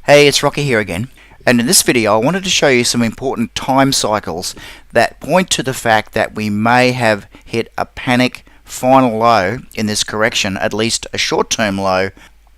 Hey, it's Rocky here again, and in this video I wanted to show you some important time cycles that point to the fact that we may have hit a panic final low in this correction, at least a short-term low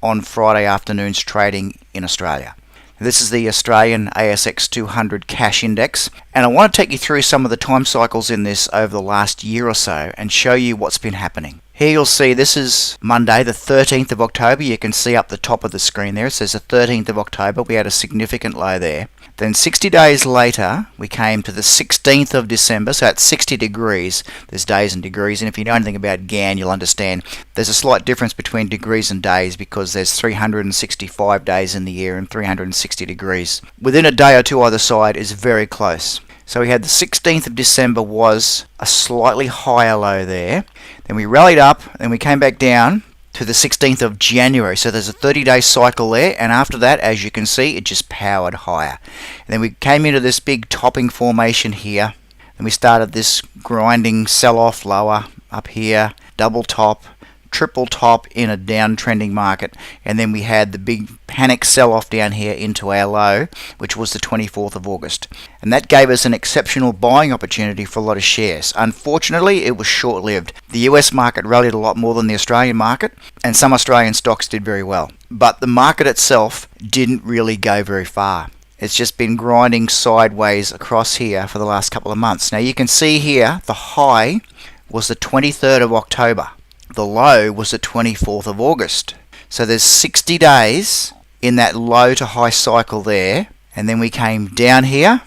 on Friday afternoon's trading in Australia. This is the Australian ASX200 cash index, and I want to take you through some of the time cycles in this over the last year or so and show you what's been happening. Here you'll see this is Monday the 13th of October. You can see up the top of the screen there it says the 13th of October. We had a significant low there. Then 60 days later we came to the 16th of December, so at 60 degrees. There's days and degrees, and if you know anything about Gann you'll understand there's a slight difference between degrees and days because there's 365 days in the year and 360 degrees. Within a day or two either side is very close. So we had the 16th of December was a slightly higher low there. Then we rallied up and we came back down to the 16th of January. So there's a 30-day cycle there, and after that, as you can see, it just powered higher. And then we came into this big topping formation here. Then we started this grinding sell-off lower up here, double top, triple top in a downtrending market, and then we had the big panic sell-off down here into our low, which was the 24th of August. And that gave us an exceptional buying opportunity for a lot of shares. Unfortunately, it was short-lived. The US market rallied a lot more than the Australian market, and some Australian stocks did very well. But the market itself didn't really go very far. It's just been grinding sideways across here for the last couple of months. Now you can see here the high was the 23rd of October. The low was the 24th of August. So there's 60 days in that low to high cycle there, and then we came down here,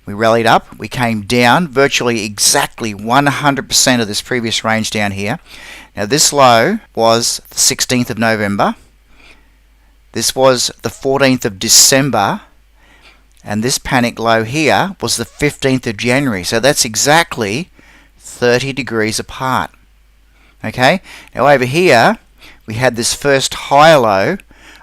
we rallied up, we came down virtually exactly 100% of this previous range down here. Now this low was the 16th of November, this was the 14th of December, and this panic low here was the 15th of January. So that's exactly 30 degrees apart. Okay, now over here we had this first higher low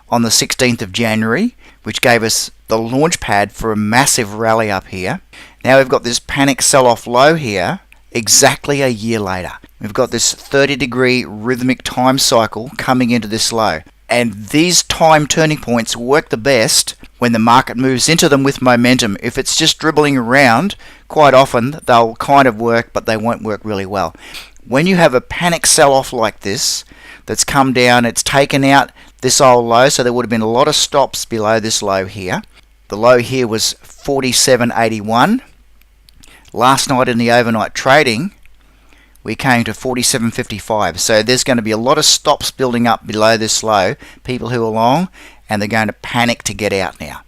on the 16th of January, which gave us the launch pad for a massive rally up here. Now we've got this panic sell-off low here exactly a year later. We've got this 30-degree rhythmic time cycle coming into this low. And these time turning points work the best when the market moves into them with momentum. If it's just dribbling around, quite often they'll kind of work, but they won't work really well. When you have a panic sell-off like this that's come down, it's taken out this old low, so there would have been a lot of stops below this low here. The low here was 47.81. Last night in the overnight trading we came to 47.55, so there's going to be a lot of stops building up below this low, people who are long, and they're going to panic to get out now.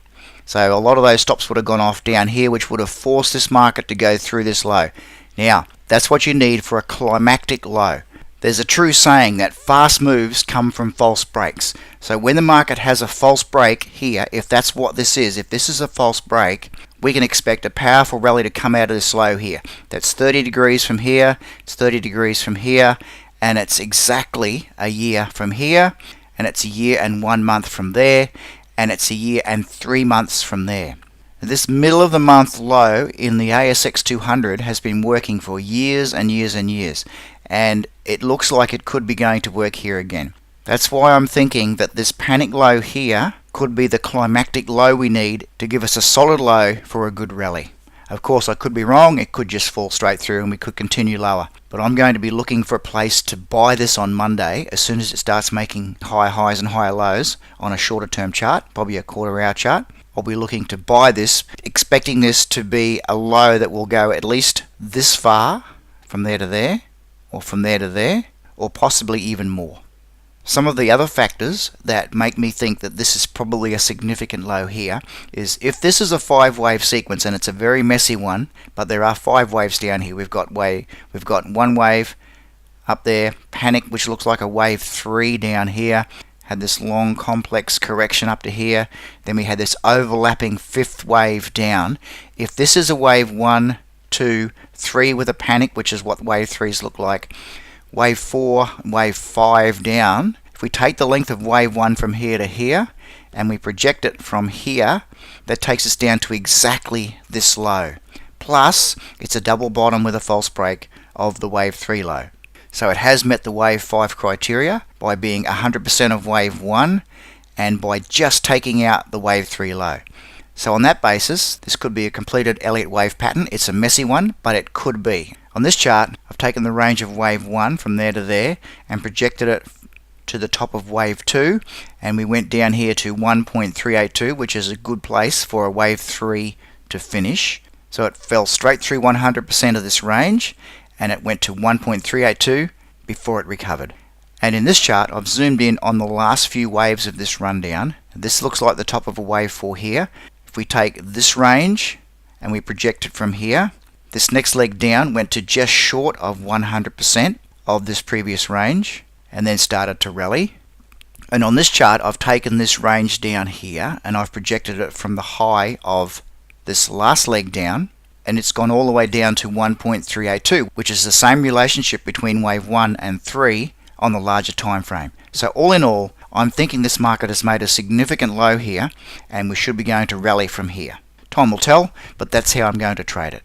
So a lot of those stops would have gone off down here, which would have forced this market to go through this low. Now that's what you need for a climactic low. There's a true saying that fast moves come from false breaks. So when the market has a false break here, if that's what this is, if this is a false break, we can expect a powerful rally to come out of this low here. That's 30 degrees from here, it's 30 degrees from here, and it's exactly a year from here, and it's a year and 1 month from there, and it's a year and 3 months from there. This middle of the month low in the ASX200 has been working for years and years and years, and it looks like it could be going to work here again. That's why I'm thinking that this panic low here could be the climactic low we need to give us a solid low for a good rally. Of course I could be wrong, it could just fall straight through and we could continue lower. But I'm going to be looking for a place to buy this on Monday as soon as it starts making higher highs and higher lows on a shorter term chart, probably a quarter hour chart. I'll be looking to buy this, expecting this to be a low that will go at least this far, from there to there, or from there to there, or possibly even more. Some of the other factors that make me think that this is probably a significant low here is if this is a 5-wave sequence, and it's a very messy one, but there are 5 waves down here. We've got one wave up there, panic, which looks like a wave 3 down here. Had this long complex correction up to here, then we had this overlapping 5th wave down. If this is a wave 1, 2, 3 with a panic, which is what wave 3s look like, wave 4, wave 5 down, if we take the length of wave 1 from here to here and we project it from here, that takes us down to exactly this low. Plus it's a double bottom with a false break of the wave 3 low. So it has met the wave 5 criteria by being 100% of wave 1 and by just taking out the wave 3 low. So on that basis, this could be a completed Elliott wave pattern. It's a messy one, but it could be. On this chart, I've taken the range of wave 1 from there to there and projected it to the top of wave 2, and we went down here to 1.382, which is a good place for a wave 3 to finish. So it fell straight through 100% of this range, and it went to 1.382 before it recovered. And in this chart, I've zoomed in on the last few waves of this rundown. This looks like the top of a wave 4 here. If we take this range and we project it from here, this next leg down went to just short of 100% of this previous range and then started to rally. And on this chart, I've taken this range down here and I've projected it from the high of this last leg down, and it's gone all the way down to 1.382, which is the same relationship between wave 1 and 3 on the larger time frame. So all in all, I'm thinking this market has made a significant low here, and we should be going to rally from here. Time will tell, but that's how I'm going to trade it.